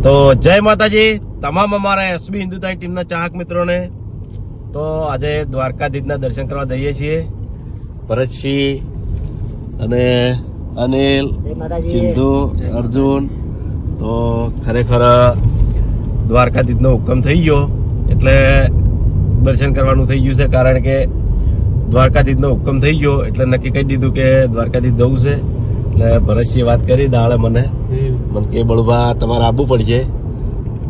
તો જય માતાજી તમામ અમારા એસબી હિન્દુતાઈ ટીમના ચાહક મિત્રોને. તો આજે દ્વારકાધીશના દર્શન કરવા જઈએ છીએ. ભરતસિંહ અને અનિલ, ચિંધુ, અર્જુન. તો ખરેખર દ્વારકાધીશનો હુકમ થઈ ગયો એટલે દર્શન કરવાનું થઈ ગયું છે. કારણ કે દ્વારકાધીશનો હુકમ થઈ ગયો એટલે નક્કી કરી દીધું કે દ્વારકાધીશ જવું છે. એટલે ભરતસિંહ વાત કરી દાડે મને કે બળુભા તમારે આવવું પડશે.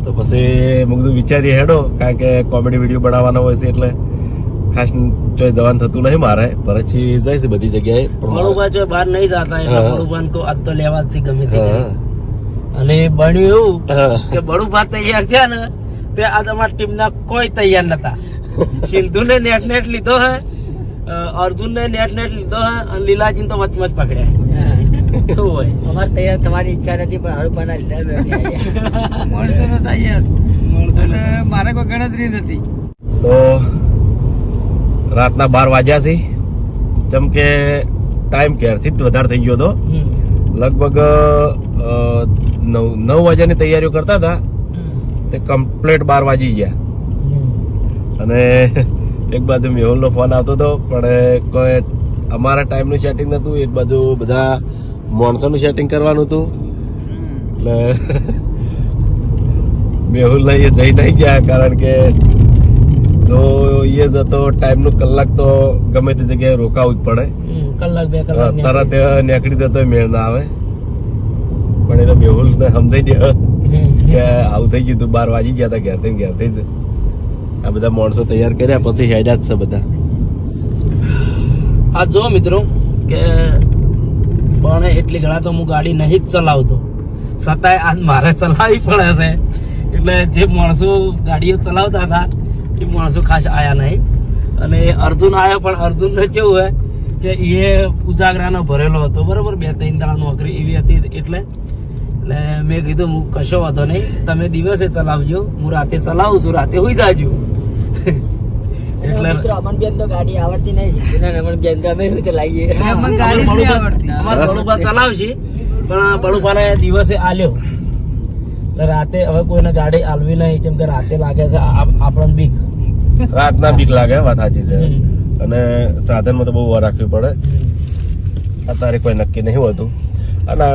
તો પછી મેં કીધું વિચારીએ હેડો, કારણ કે કોમેડી વિડીયો બનાવવાનો હોય છે એટલે ખાસ ચોઈ જવાનું થતું નહીં મારે. ભરતસિંહ જાય છે બધી જગ્યાએ, બળુભા જો બહાર નહીં જતા એટલે બળુભા કો આજ તો લેવા જ છે ગમે તે. અને બન્યું એવું કે બળુભા તૈયાર થયા ને તે આજ અમારી ટીમના કોઈ તૈયાર નતા. સિંધુ ને નેટ લીધો હે, અર્જુન ને નેટ લીધો હે અને લીલાજી તો વચમચ પકડ્યા. એવું હોય અમારે તૈયાર થવાની ઈચ્છા નથી પણ હારું બનાવી લીધા. માણસો ને તૈયાર માણસો મારે કોઈ ગણતરી નથી. તો રાતના 12 વાગ્યા છે. જેમ કે ટાઈમ ક્યારથી જ વધારે થઈ ગયો હતો. લગભગ 9 વાગ્યાની તૈયારીઓ કરતા હતા તે કમ્પ્લીટ 12 વાગી ગયા. અને એક બાજુ મેહુલનો ફોન આવતો હતો પણ કોઈ અમારા ટાઈમનું સેટિંગ નતું. એક બાજુ બધા માણસોનું સેટિંગ કરવાનું હતું એટલે મેહુલ એ જઈ નહીં ગયા. કારણ કે જો એ જતો ટાઈમનું કલાક તો ગમે તે જગ્યાએ રોકાવું જ પડે. કલાક 2 કલાક તરત નીકળી જતો મેળ ના આવે. પણ એ તો મેહુલ ને સમજાઈ દે કે આવું થઈ ગયું તું. 12 વાગી ગયા હતા ઘેરથી જ. આ બધા માણસો તૈયાર કર્યા પછી હેડ્યા જ છે બધા. આ જો મિત્રો કે પણ એટલી ઘણા તો હું ગાડી નહીં જ ચલાવતો, છતાંય આજ મારે ચલાવવી પડે છે. એટલે જે માણસો ગાડીઓ ચલાવતા હતા એ માણસો ખાસ આયા નહીં. અને અર્જુન આવ્યો પણ અર્જુન ને કેવું હોય કે એ ઉજાગરાનો ભરેલો હતો બરોબર. 2-3 દાડા નોકરી એવી હતી એટલે મેં કીધું હું કશો વાંધો નહીં, તમે દિવસે ચલાવજો, હું રાતે ચલાવું છું, રાતે હોઈ જાજો. એટલે અમન બેન તો ગાડી આવડતી નહીં છે. અમન બેન તો અમે ચલાવીએ. અમન ગાડી નહીં આવડતી. અમાર બળુભા ચલાવશે પણ બળુભાને દિવસે આલ્યો તો રાતે હવે કોઈને ગાડી આલવી નહીં. કેમ કે રાતે લાગે છે આપણને બીક. રાતના બીક લાગે, વાત સાચી છે. અને સાધનમાં તો બહુ વાર રાખવી પડે. અત્યારે કોઈ નક્કી નહીં હોતું. અને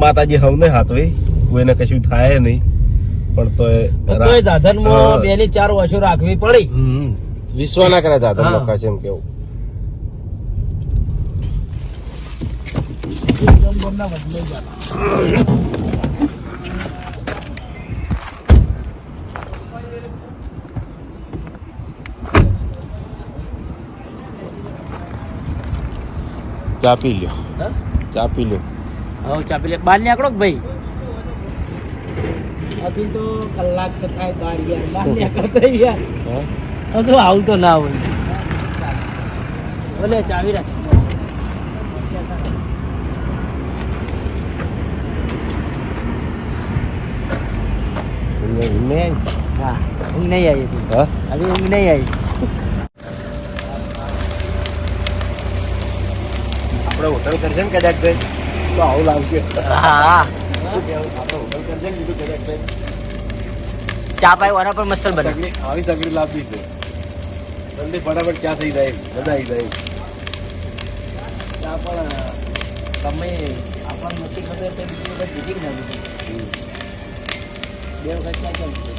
માતાજી હવને હાથવી, કોઈને કશું થાય નહીં. પણ તોય સાધનમાં 2 ની 4 વર્ષો રાખવી પડી. વિશ્વ ના કરે સાધન લોકો છે એમ કેવું. ચા પી લ્યો, ચા પી લ્યો. હવે ચા પી લે. 12 નીકળો કે ભાઈ? હજુ તો કલાક તો થાય 12 નીકળતા યાર. હજુ આવું તો ના હોય. ભલે ચાવી રાખ. હા ઊંઘ નહીં આવી હતી. હજુ ઊંઘ નહીં આવી. આપણે હોટલ કરશે ને કદાચ ભાઈ તો આવું લાવશે. હા આપણે હોટલ કરશે ને બીજું કદાચ ભાઈ ચા પાઈ વાળા પણ મસ્ત બને. આવી સગડી લાવવી છે. જલ્દી ફટાફટ ચા થઈ જાય, મજા આવી જાય. ચા પણ તમે આપણને નથી ખબર તો બીજી વખત પીધી જ નથી. 2 વખત ચા ચાલશે.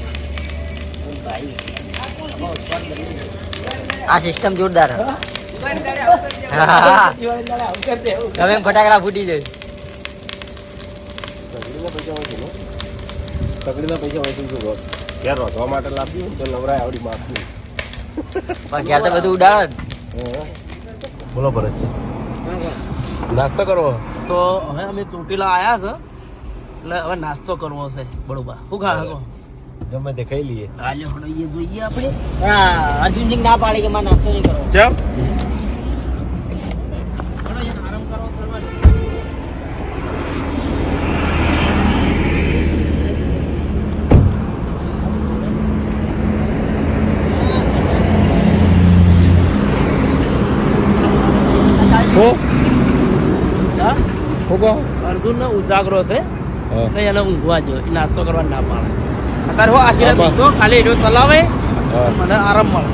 ભાઈ આ સિસ્ટમ જોરદાર. તમે ફટાકડા ફૂટી જાય. સગડીના પૈસા હોય શું કહો? ઘેર રોધવા માટે લાવવી હોય તો લવરાય આવડી માથું. ઘેર તો બધું ઉડાડે. બોલો ભરત છે નાસ્તો કરવો તો હવે અમે ચોટીલા આવ્યા છે એટલે હવે નાસ્તો કરવો છે. બરોબર શું ખા ગમે તે ખાઈ લઈએ. હાલ્યો હડો એ જોઈએ આપણે. હા અર્જુનસિંહ ના પાડી કે મારે નાસ્તો નહીં કરવો. ચમ આરામ કરવો કરવા. અર્જુન નો ઉજાગરો છે હા. એટલે એને ઊંઘવા જો એ નાસ્તો કરવા ના પાડે અત્યારે હું આશીર્વાદ આમાં. લીધો ખાલી એટલું ચલાવે હા. મને આરામ મળે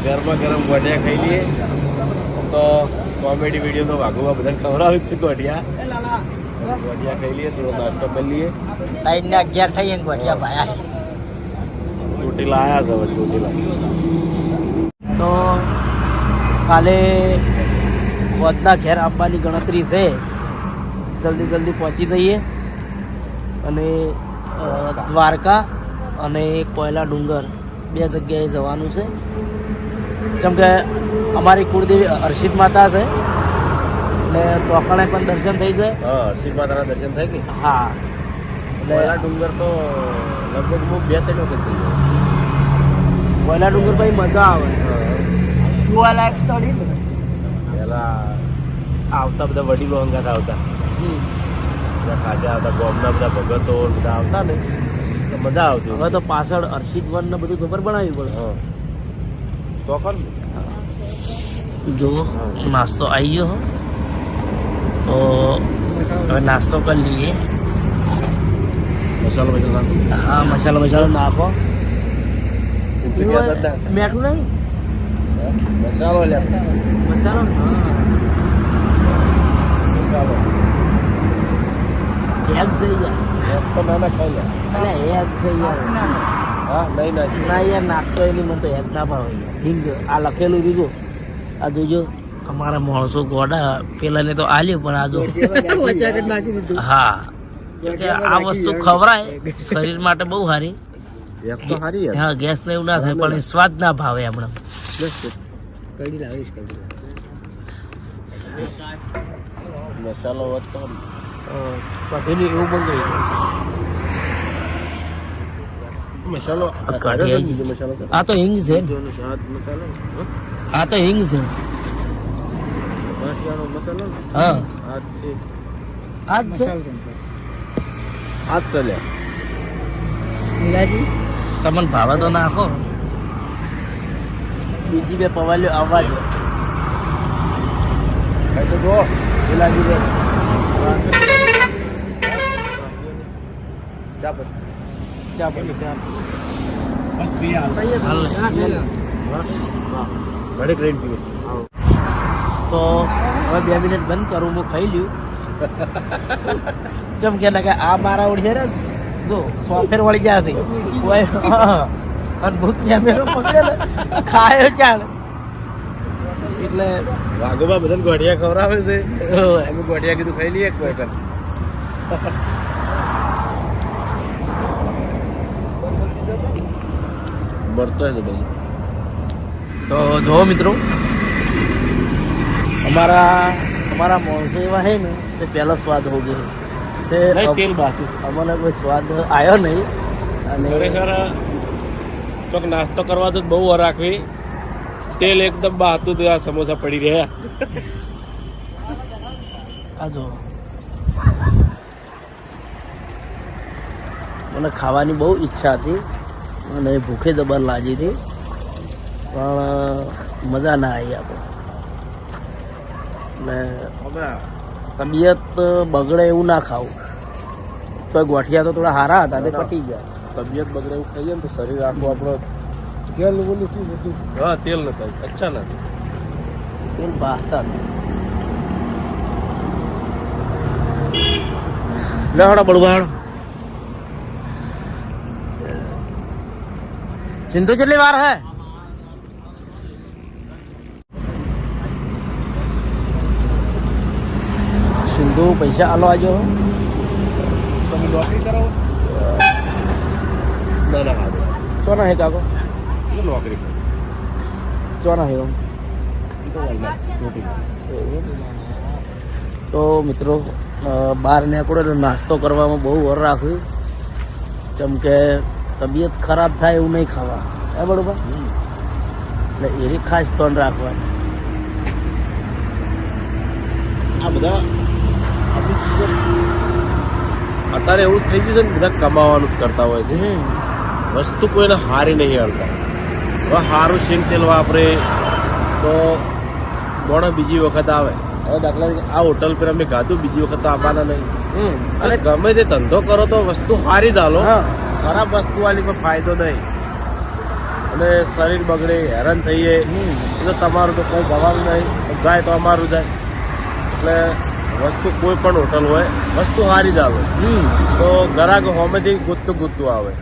ગરમા ગરમ ગોઢિયા ખાઈ લઈએ તો કોમેડી વિડીયો તો વાઘોમાં બધાને ખવડાવે જ છે ગોઢિયા ગોઢિયા ખાઈ લઈએ થોડો નાસ્તો કરી લઈએ 3:11 થઈ ગોઠિયા ભાયા ચોટીલા આવ્યા છે હવે ચોટીલા તો કાલે વધના ઘેર આવવાની ગણતરી છે જલ્દી જલ્દી પહોંચી જઈએ અને દ્વારકા અને કોયલા ડુંગર 2 જગ્યાએ જવાનું છે જેમ કે અમારી કુળદેવી હર્ષિત માતા છે એટલે તોકણે પણ દર્શન થઈ જાય હા હર્ષિદ માતાના દર્શન થાય કે હા કોયલા એટલે ડુંગર તો લગભગ હું 2-3 વખત થઈ ગયો કોયલા ડુંગર ભાઈ મજા આવે જોવાલાયક સ્થળ ઈ બધું. પેલા આવતા બધા વડીલો અંગાત આવતા બધા ખાસા આવતા ગામના બધા ભગતો બધા આવતા ને તો મજા આવતી હવે તો પાછળ હર્ષિત વન ને બધું ખબર બનાવવી પડે હા તો કર જો નાસ્તો આવી ગયો તો હવે નાસ્તો કરી લઈએ મસાલો બસાલો હા મસાલો નાખો સિમ્પલ કહેતા હતા મેઠું નહીં મસાલો લે મસાલો મસાલો એક થઈ જાય એક તો નાના ખાઈ લે અલે એક થઈ જાય હા નહીં ના ના યાર નાખતો એની મને તો એક ના ભાવે હિંગ આ લખેલું બીજું આ જોજો અમારા માણસો ગોડા પેલાને તો આલ્યું પણ આ જો વચારે નાખી દીધું. હા કે આ વસ્તુ ખવરાય શરીર માટે બહુ સારી એક તો સારી યાર હા ગેસ ને એવું ના થાય પણ એ સ્વાદ ના ભાવે હમણાં કઢી લાવીશ કઢી. મસાલો વધતો કઢીનું એવું પણ ગયું મસાલો કઢી આવી બીજો મસાલો છે આ તો હિંગ છે સ્વાદ મસાલો આ તો હિંગ છે ગાંઠિયાનો મસાલો હા આ છે આ જ છે આ જ ચાલે ઇલાયચી તમને ભાવે તો નાખો બીજી બે પવાલીઓ આવવા દો ખાઈ તો જો ઇલાયચી બે ચા પત્તી ચા પડી ચા ઘડી ગ્રીન પીવે તો હવે 2 મિનિટ બંધ કરું હું ખાઈ લ્યું ચમ કે ના કે આ મારા ઓળશે ને જો સોફેર વળી જશે કોઈ અને ભૂખ કેમેરો પકડે ને ખાયો ચાલ એટલે વાઘોમાં બધાને ગોઢિયા ખવડાવે છે અમે ગોઢિયા કીધું ખાઈ લઈએ કોઈ કર મળતો છે બધું તો જો મિત્રો અમારા માણસો એવા છે ને તે પહેલો સ્વાદ હો ગયો તે નહીં તેલ બાકી અમને કોઈ સ્વાદ આવ્યો નહીં અને ખરેખર ચોક નાસ્તો કરવા તો બહુ વાર રાખવી તેલ એકદમ બહાતું તો આ સમોસા પડી રહ્યા આ જો મને ખાવાની બહુ ઈચ્છા હતી અને ભૂખે જબર લાગી હતી પણ મજા ના આવી આપણે એટલે તબિયત બગડે એવું ના ખાવું તો ગોઠિયા તો થોડા સારા હતા તે પટી ગયા તબિયત બગડે એવું ખાઈએ ને તો શરીર આખું આપણો તેલ બોલું શું બધું હા તેલ નતા અચ્છા નથી તેલ બાસતા લેવાડો બળવાડો સિંધુ કેટલી વાર હે સિંધુ પૈસા આલો આજો તમે નોકરી કરો ના ના હા ચોના હે કાકો નોકરી કરો ચોના હે તો મિત્રો બહાર નીકળો એટલે નાસ્તો કરવામાં બહુ વર રાખ્યું કેમ કે તબિયત ખરાબ થાય એવું નહીં ખાવા હે બરોબર એટલે એની ખાસ ધ્યાન રાખવાની આ બધા અત્યારે એવું થઈ ગયું છે ને બધા કમાવાનું જ કરતા હોય છે વસ્તુ કોઈને હારી નહીં હાલતા હવે સારું શેંગ તેલ વાપરે તો બોણો બીજી વખત આવે હવે દાખલા તરીકે આ હોટલ પર અમે ખાધું બીજી વખત તો આવવાના નહીં અને ગમે તે ધંધો કરો તો વસ્તુ સારી જ હાલો. હા ખરાબ વસ્તુ વાળી કોઈ ફાયદો નહીં. અને શરીર બગડે, હેરાન થઈએ, એ તો તમારું તો કોઈ જવાનું નહીં. જાય તો અમારું જાય. એટલે વસ્તુ કોઈ પણ હોટલ હોય વસ્તુ સારી જ હાલો. તો ગ્રાહક હોમેથી ગૂંથતું આવે.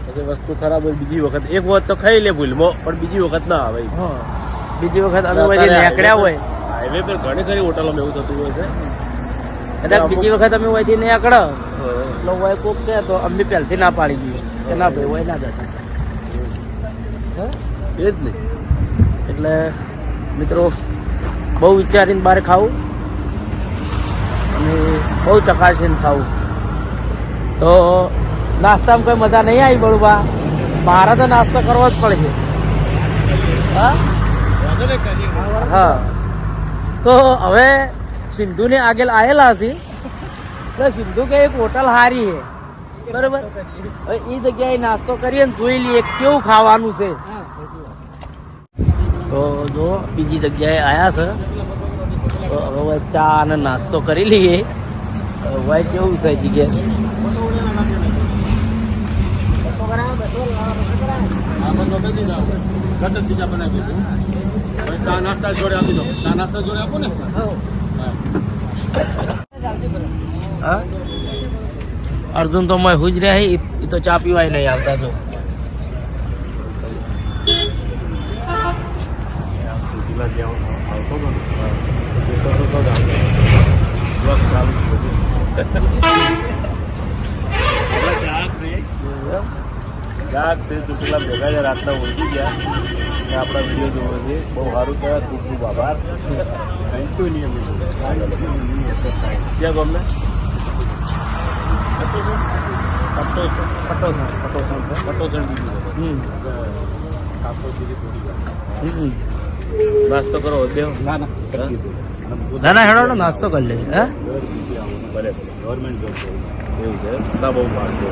પછી વસ્તુ ખરાબ હોય બીજી વખત એક વખત તો ખાઈ લે ભૂલમાં, પણ બીજી વખત ના આવે. બીજી વખત અમે વળી નીકળ્યા હોય હાઈવે પર ઘણી ખરી હોટલોમાં એવું થતું હોય છે. એટલે બીજી વખત અમે વહીથી નીકળો એટલે હોય કોક કે તો અમે પહેલથી ના પાડી દઈએ કે ના ભાઈ હોય ના જતા. એ જ નહીં. એટલે મિત્રો બહુ વિચારીને બહાર ખાવું અને બહુ ચકાસીને ખાવું. તો નાસ્તામાં કોઈ મજા નહીં આવી બળવા, મારે તો નાસ્તો કરવો જ પડશે. હા તો હવે સિંધુને આગળ આવેલા છે તો સિંધુ કે એક હોટલ સારી છે બરોબર. હવે એ જગ્યાએ નાસ્તો કરીએ ને જોઈ લઈએ કેવું ખાવાનું છે. તો જો બીજી જગ્યાએ આવ્યા છે તો હવે ચા અને નાસ્તો કરી લઈએ. હવે કેવું છે જગ્યા અર્જુન તો મેં હુજ રહ્યા એ તો ચા પીવાય નહીં આવતા. જો પેલા ભેગા છે રાતના ઓળખી ગયા ને આપણા વિડીયો જોવો છે. બહુ સારું કહેવાય. ખૂબ ખૂબ આભાર. Thank you. નિયમ ક્યાં ગમે નાસ્તો કરો દેવ. ના ના હેડો નાસ્તો કરી લે. હે ભલે ગવર્મેન્ટ જોબ એવું છે. ના બહુ મારતો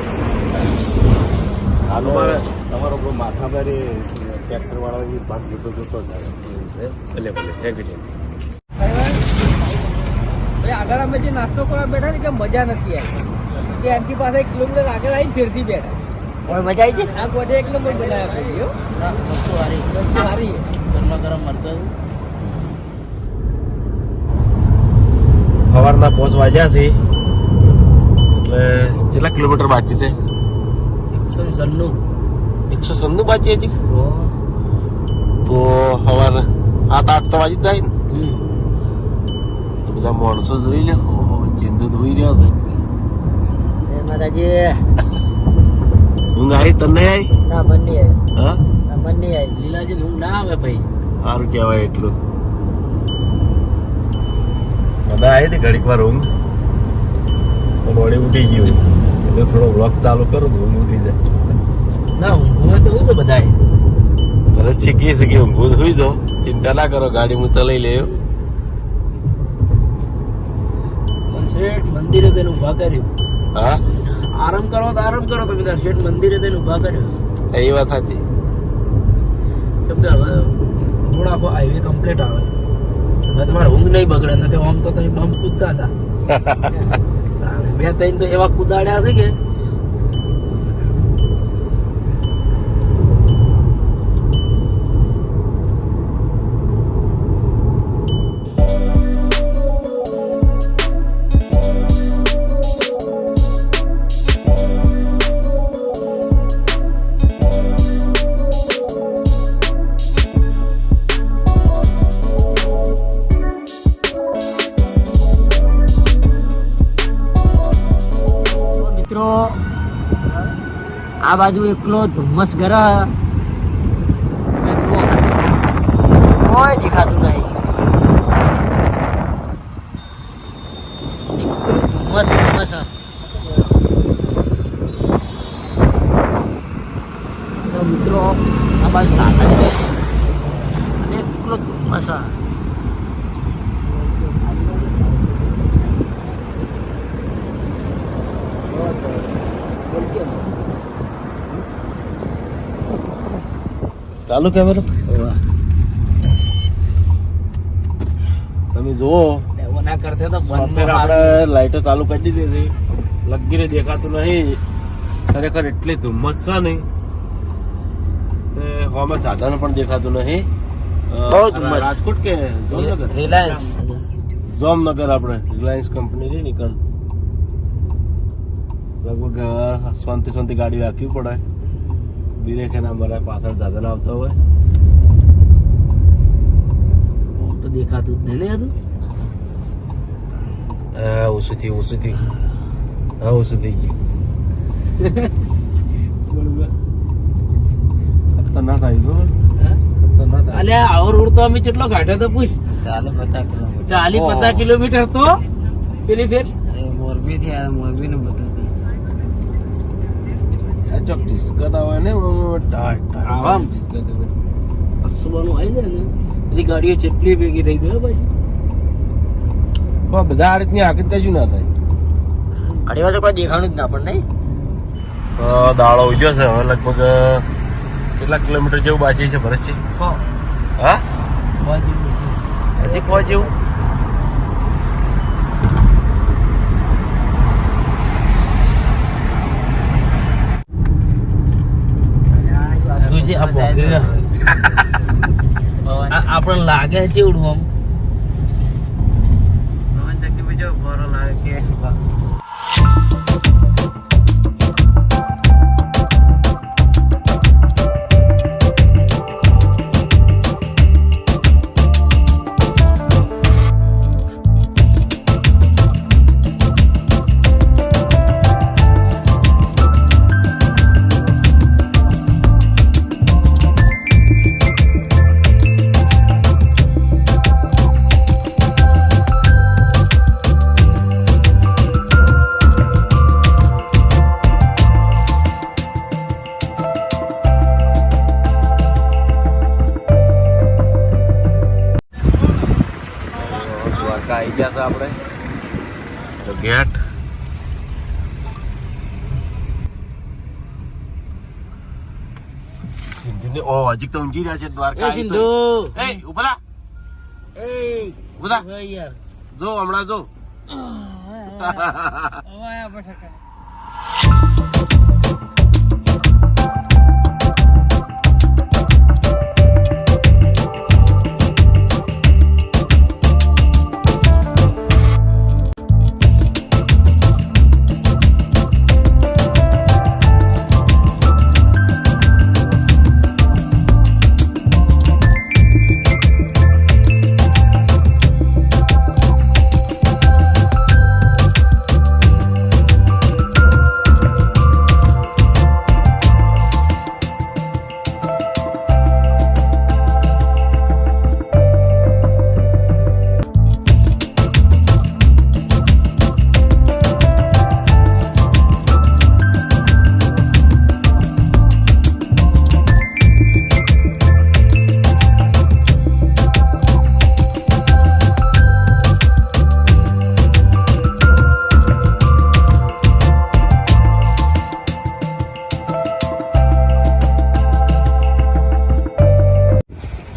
તમારો બહુ માથા ભારે ટ્રેક્ટર વાળા ભાગ જોતો જાય એવું છે. ભલે ભલે થેન્ક યુ. આગળ અમે જે નાસ્તો કરવા બેઠા ને કે મજા નથી આવી. જે આમની પાસે 1 કિલોમીટર આગળ આવીને ફેરથી બેઠા. મજા આવી ગઈ. આ ગોઠે 1 નંબર બનાવ્યા. સારી ગરમા ગરમ મરચાં સવારના 5 વાગ્યા છે. એટલે કેટલા કિલોમીટર બાકી છે? 196 બાકી હજી. તો સવાર 7-8 તો વાગી જ જાય ને. તો બધા માણસો જોઈ લે. ચિંદુ ધોઈ રહ્યા છે. માતાજી ઊંઘ આવી તને આવી? ના મન નહીં આવી. હા મન નહીં આવી. લીલાજી ઊંઘ ના આવે ભાઈ. સારું કહેવાય એટલું. મને આવી હતી ઘડીક વાર ઊંઘ, પણ વળી ઉઠી ગયું. એટલે થોડો વ્લોગ ચાલુ કરું તો ઊંઘ ઉઠી જાય. ના ઊંઘ હોય તો એવું તો બધાય તરત શીખી શીખી ઊંઘું સુઈ જાઓ. ચિંતા ના કરો, ગાડી હું ચલાવી લેયો. શેઠ મંદિરે જઈને ઉભા કર્યું. હા આરામ કરો તો આરામ કરો. તમે તાર શેઠ મંદિરે જઈને ઉભા કર્યો. એ વાત સાચી. કેમ કે હવે થોડો આખો હાઈવે કમ્પ્લીટ આવે. હવે તમારે ઊંઘ નહીં બગડે ને કે આમ તો તમે બમ કૂદતા હતા. 2-3 તો એવા કુદાડ્યા છે કે આ બાજુ એકલો ધુમ્મસ ગર કોઈ દેખાતું નહીં. ધુમ્મસ ધુમ્મસ મિત્રો આ બાજુ સાધન છે અને એકલો ધુમ્મસ. ચાલુ કેમેરો તમે જુઓ. એના કરતા તો ફેર આપણે લાઈટો ચાલુ કરી દીધી હતી, લગીરે દેખાતું નહીં. ખરેખર એટલી ધુમ્મસ છે નહીં તે હોમાં સાધન પણ દેખાતું નહીં. બહુ ધુમ્મસ. રાજકોટ કે જામનગર? રિલાયન્સ જામનગર આપણે રિલાયન્સ કંપની રહી નીકળ લગભગ શાંતિ ગાડી રાખવી પડે. બ્રેક એના મારા પાછળ સાધન આવતા હોય તો દેખાતું જ નહીં હતું. ઓછું થયું ઓછું થઈ ગયું. ખતરનાક આવી ગયો. ખતરનાક આવી. અલ્યા આવો રોડ તો અમે કેટલો કાઢ્યો તો પૂછ. 40-50 કિલોમીટર તો પેલી ફેર મોરબી થી મોરબી ને બતાવતી ચોક ઠીસકતા હોય ને આમ. સુબાનું આવી જાય ને બધી ગાડીઓ જેટલી ભેગી થઈ ગઈ પછી બધા આ રીતની આગળ કશું ના થાય. ઘણી વાર તો કોઈ દેખાણું જ ના પણ નહીં. તો દાડો ઉજ્યો છે હવે લગભગ કેટલા કિલોમીટર જેવું બાકી છે ભરતજી? હા હજી કોઈ જેવું તુજે આ ભોગે આપણને લાગે છે એવડું આમ આવી ગયા હતા આપણે તો ગેટ સિંધુ ઓ હજી તો ઊંઘી રહ્યા છે દ્વારકા. એ સિંધુ એ ઉભા ઉભા યાર જો હમણાં જો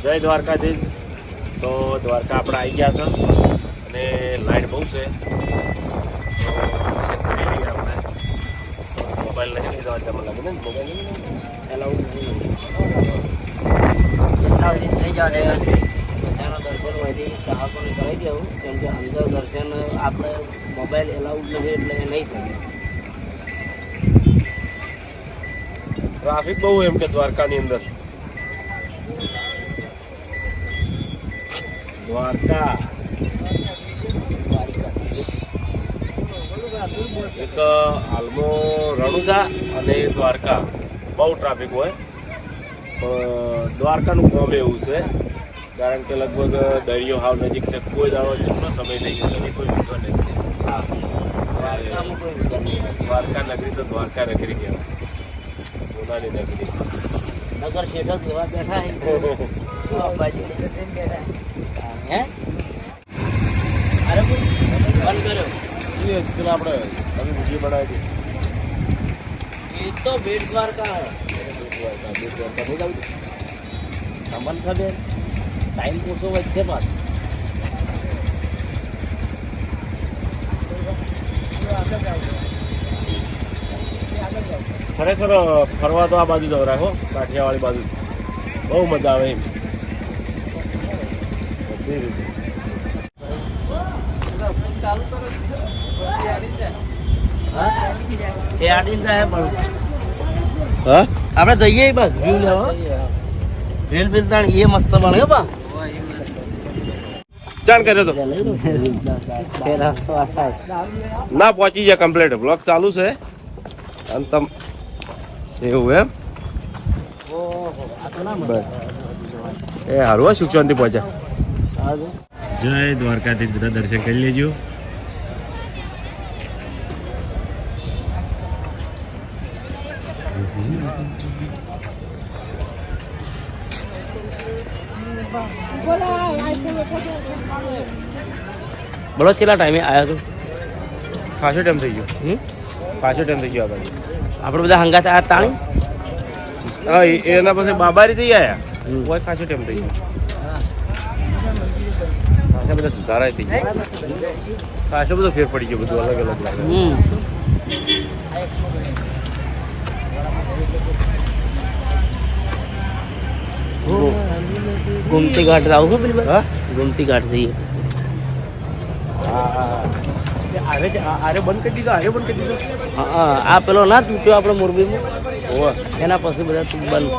જય દ્વારકાધીશ. તો દ્વારકા આપણે આવી ગયા હતા અને લાઈટ બહુ છે તો કરી લઈએ આપણે. મોબાઈલ નહીં લઈ જવા તમને લાગે ને મોબાઈલ નહીં એલાઉડ નહીં જવા દે. એના દર્શન હોયથી ચાહકોને કરાવી દેવું કેમ કે અંદર દર્શન આપણે મોબાઈલ એલાઉડ નથી એટલે નહીં થયું. ટ્રાફિક બહુ એમ કે દ્વારકાની અંદર. દ્વારકા એક હાલમાં રણુજા અને દ્વારકા બહુ ટ્રાફિક હોય પણ દ્વારકાનું કામ એવું છે કારણ કે લગભગ દરિયો હાવ નજીક છે. કોઈ દાડો જેટલો સમય થઈ ગયો એની કોઈ વિધો નથી. દ્વારકા નગરી તો દ્વારકા નગરી કહેવાય, સોનાની નગરી. નગર શેઠ જેવા બેઠા હે શું બાજુ બેઠા હે અરે બંધ કર્યો આપણે તમે વિડીયો બનાવી એ તો બેટ દ્વારકા દીધી. તમને ખબર ટાઈમ પૂછો વચ્ચે પાછો ખરેખર ફરવા તો આ બાજુ જવું રાખો, કાઠિયાવાડી બાજુ બહુ મજા આવે એમ બધી રીતે. એ આડી જાય પણ હા આપણે જઈએ બસ વ્યૂ લેવા. રેલ બિલતાણ એ મસ્ત બને હો બા. ચાલ કર્યો તો ના પહોંચી જાય કમ્પ્લીટ. બ્લોક ચાલુ છે અને તમ એવું એમ બસ એ હારું સુખ શાંતિ પહોંચ્યા. જય દ્વારકાથી બધા દર્શન કરી લેજો. બોલો કેટલા ટાઈમે આવ્યા તું? ખાસો ટાઈમ થઈ ગયો, ખાસો ટાઈમ થઈ ગયો. આપણે બધા હંગાત આ તાણી હા એના પછી બાબારી થઈ ગયા હોય, ખાસો ટાઈમ થઈ ગયો. ખાસા બધા સુધારા થઈ ગયા, ખાસો બધો ફેર પડી ગયો, બધું અલગ અલગ લાગે. ગુમતી ઘાટ આવું છું પેલી હા ગુમતી ઘાટ જઈએ. આરે બંધ કરી દીધો, આરે બંધ કરી દીધો. હા આ પેલો ના તૂટ્યો આપણે મોરબીમાં, ઓવા એના પછી બધા તું બંધ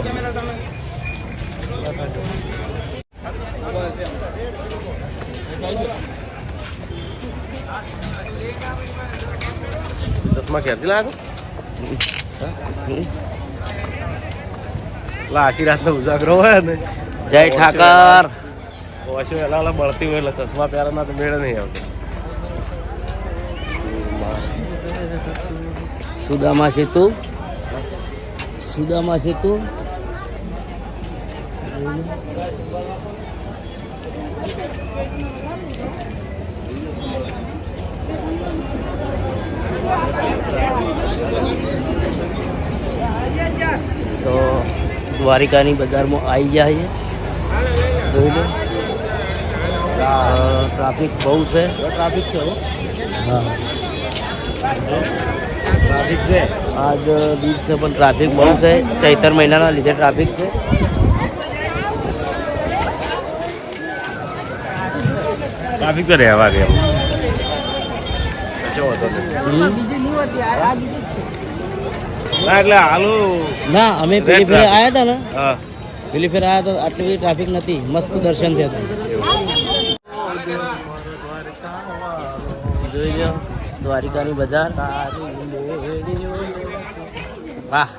ચશ્મા ક્યાંથી લાવ્યો? આખી રાતનો ઉજાગરો હોય ને. જય ઠાકર. ઓછું એલા બળતી હોય એટલે ચશ્મા પહેરવાના તો મેળ નહીં આવતો. સુદામા સેતુ, સુદામા સેતુ. તો દ્વારિકાની બજારમાં આવી ગયા છે, જોઈ લો. ટ્રાફિક બહુ છે, ટ્રાફિક છે હા ટ્રાફિક છે. આજ દિવસે પણ ટ્રાફિક બહુ છે, ચૈતર મહિનાના લીધે ટ્રાફિક છે. ટ્રાફિક તો રહેવા દે, કશો વાંધો નહીં. બીજી નહીં હોતી, આ બીજી જ છે. ના એટલે હાલો ના અમે પેલી ફેરે આવ્યા હતા ને, હા પેલી ફેર આવ્યા હતા આટલી બધી ટ્રાફિક નથી, મસ્ત દર્શન થયા હતા. જોઈ લો દ્વારિકાની બજાર. વાહ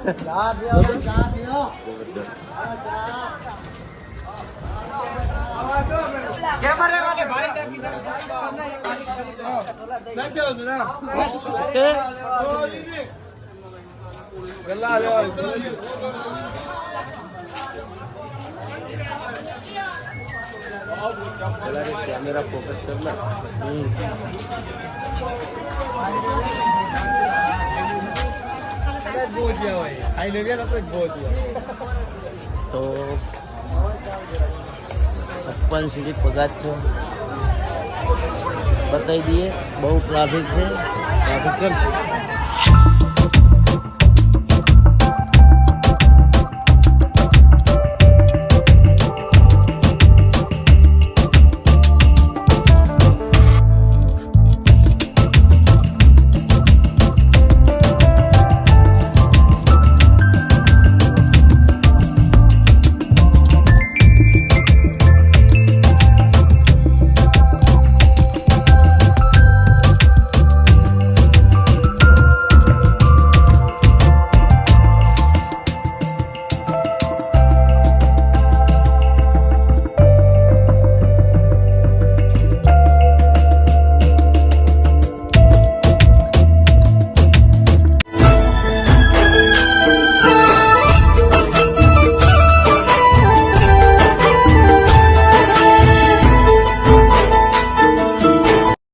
कैमरा फोकस करना. તો 56 સુધી પગાર છે, બતાવી દઈએ. બહુ ટ્રાફિક છે, ટ્રાફિક કેમ